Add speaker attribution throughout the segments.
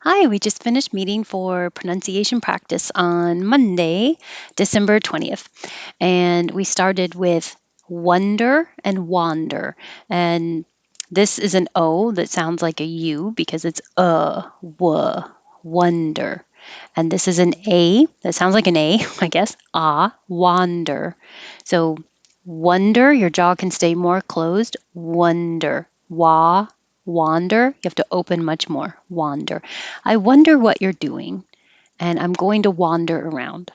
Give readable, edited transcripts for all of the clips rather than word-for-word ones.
Speaker 1: Hi, we just finished meeting for pronunciation practice on Monday, December 20th. And we started with wonder and wander. And this is an O that sounds like a U because it's wonder. And this is an A that sounds like an A, I guess, wander. So wonder, your jaw can stay more closed. Wonder, wander. You have to open much more. Wander. I wonder what you're doing, and I'm going to wander around.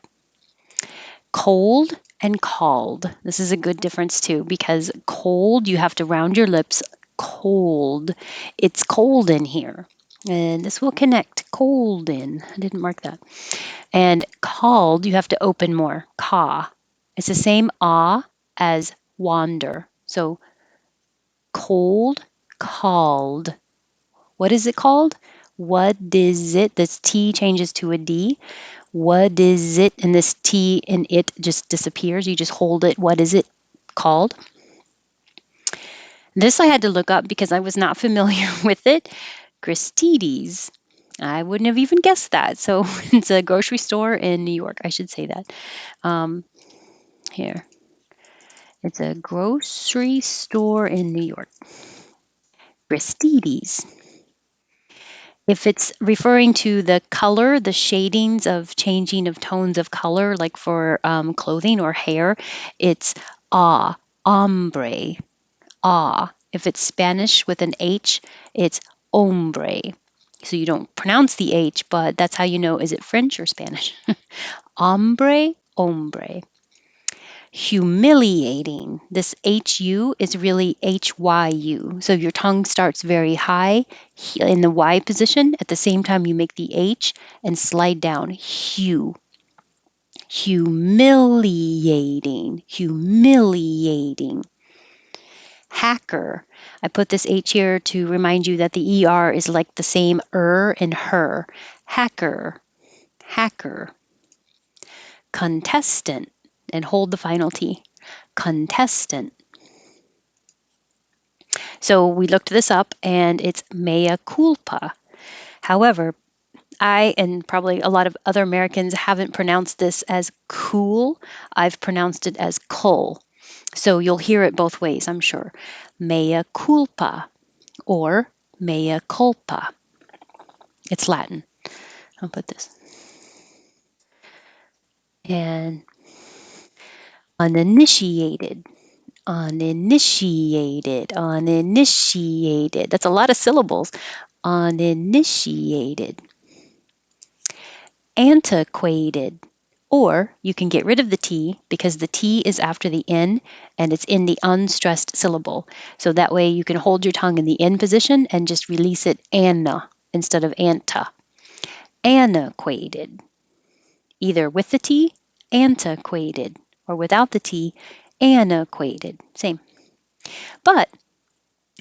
Speaker 1: Cold and called. This is a good difference too, because cold, you have to round your lips. Cold. It's cold in here. And this will connect. Cold in. I didn't mark that. And called, you have to open more. Ka. It's the same as wander. So cold, called. What is it called? What is it? This T changes to a D. What is it? And this T and it just disappears. You just hold it. What is it called? This I had to look up because I was not familiar with it. Christie's. I wouldn't have even guessed that. So it's a grocery store in New York. I should say that. Um, here. It's a grocery store in New York. Christie's. If it's referring to the color, the shadings of changing of tones of color, like for clothing or hair, it's ombre, If it's Spanish with an H, it's hombre. So you don't pronounce the H, but that's how you know, is it French or Spanish? Hombre. Humiliating. This HU is really HYU. So your tongue starts very high in the Y position. At the same time, you make the H and slide down. Humiliating. Humiliating. Hacker. I put this H here to remind you that the ER is like the same in her. Hacker. Hacker. Contestant. And hold the final T. Contestant. So we looked this up and it's mea culpa. However, I and probably a lot of other Americans haven't pronounced this as cool. I've pronounced it as cull. So you'll hear it both ways, I'm sure. Mea culpa or mea culpa. It's Latin. I'll put this. And uninitiated. Uninitiated. That's a lot of syllables. Uninitiated. Antiquated. Or you can get rid of the T because the T is after the N and it's in the unstressed syllable. So that way you can hold your tongue in the N position and just release it Anna instead of anta. Antiquated. Either with the T, antiquated, or without the T, antiquated. Same. But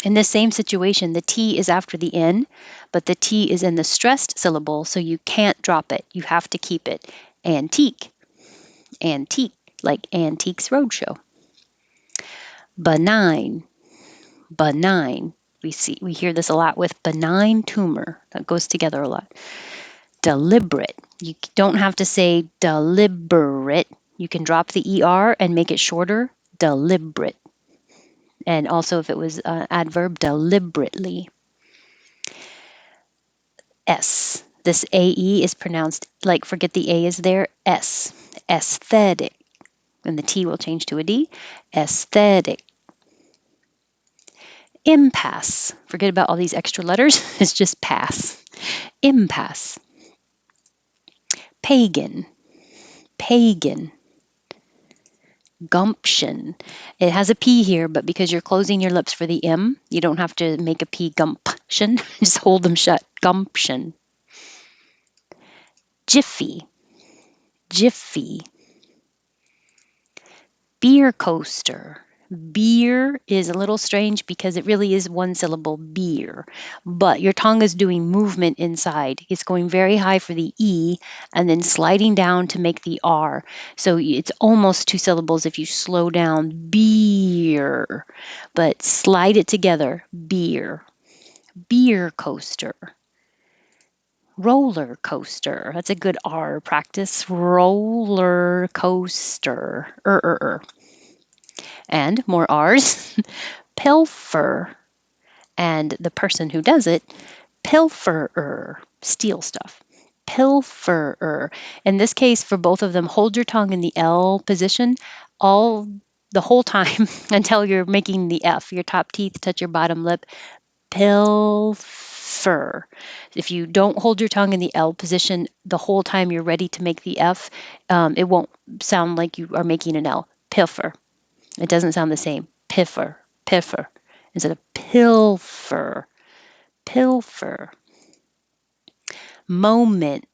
Speaker 1: in this same situation, the T is after the N, but the T is in the stressed syllable, so you can't drop it. You have to keep it. Antique. Antique, like Antiques Roadshow. Benign. Benign. We hear this a lot with benign tumor. That goes together a lot. Deliberate. You don't have to say deliberate. You can drop the ER and make it shorter. Deliberate. And also, if it was adverb, deliberately. S. This AE is pronounced like, forget the A is there, S. Aesthetic. And the T will change to a D. Aesthetic. Impasse. Forget about all these extra letters. It's just pass. Impasse. Pagan. Pagan. Gumption. It has a P here, but because you're closing your lips for the M, you don't have to make a P gumption. Just hold them shut. Gumption. Jiffy. Jiffy. Beer coaster. Beer is a little strange because it really is one syllable, beer. But your tongue is doing movement inside. It's going very high for the E and then sliding down to make the R. So it's almost two syllables if you slow down. Beer. But slide it together. Beer. Beer coaster. Roller coaster. That's a good R practice. Roller coaster. And more R's. Pilfer. And the person who does it, pilferer, steal stuff. Pilferer. In this case, for both of them, hold your tongue in the L position all the whole time until you're making the F. Your top teeth touch your bottom lip. Pilfer. If you don't hold your tongue in the L position the whole time you're ready to make the F, it won't sound like you are making an L. Pilfer. It doesn't sound the same. Piffer, piffer, instead of pilfer, pilfer. Moment,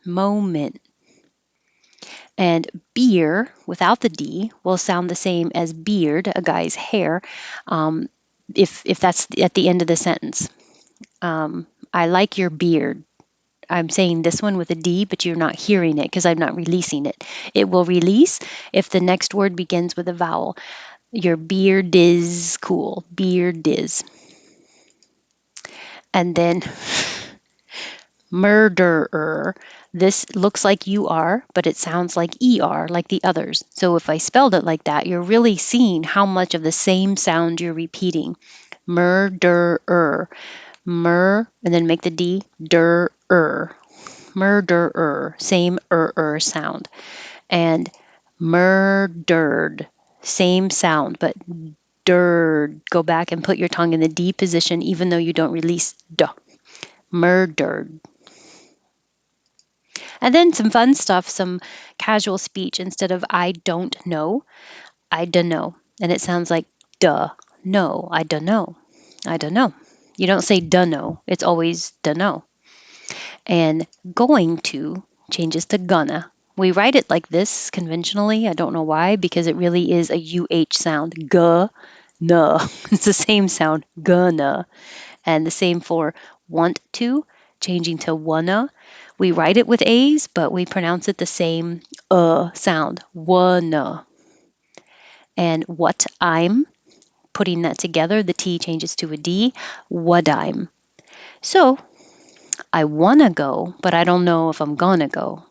Speaker 1: moment. And beer, without the D, will sound the same as beard, a guy's hair, um, if that's at the end of the sentence. I like your beard. I'm saying this one with a D, but you're not hearing it because I'm not releasing it. It will release if the next word begins with a vowel. Your beard is cool. Beard is. And then murderer. This looks like you are, but it sounds like ER, like the others. So if I spelled it like that, you're really seeing how much of the same sound you're repeating. Murderer. And then make the D, der. Murderer. Same sound. And murdered. Same sound, but dird. Go back and put your tongue in the D position, even though you don't release D. Murdered. And then some fun stuff, some casual speech. Instead of I don't know, I dunno. And it sounds like duh, no, I dunno. I dunno. You don't say dunno, it's always dunno. And going to changes to gonna. We write it like this conventionally. I don't know why, because it really is a UH sound. Guh, no. It's the same sound, gonna. And the same for want to, changing to wanna. We write it with A's, but we pronounce it the same sound, wanna. And what I'm, putting that together, the T changes to a D, what I'm. So I wanna go, but I don't know if I'm gonna go.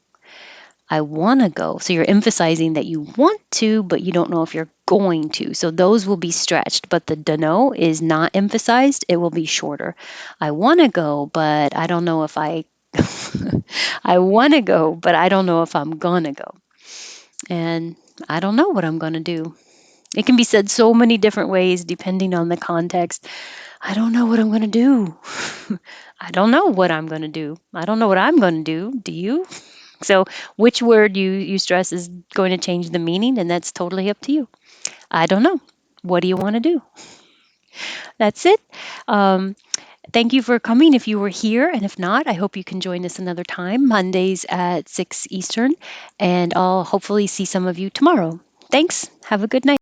Speaker 1: I want to go. So you're emphasizing that you want to, but you don't know if you're going to. So those will be stretched, but the dunno is not emphasized. It will be shorter. I want to go, but I don't know if I I want to go, but I don't know if I'm going to go. And I don't know what I'm going to do. It can be said so many different ways depending on the context. I don't know what I'm going to do. I don't know what I'm going to do. I don't know what I'm going to do. Do you? So, which word you stress is going to change the meaning, and that's totally up to you. I don't know. What do you want to do? That's it. Um, Thank you for coming if you were here, and if not, I hope you can join us another time, Mondays at 6 Eastern, and I'll hopefully see some of you tomorrow. Thanks. Have a good night.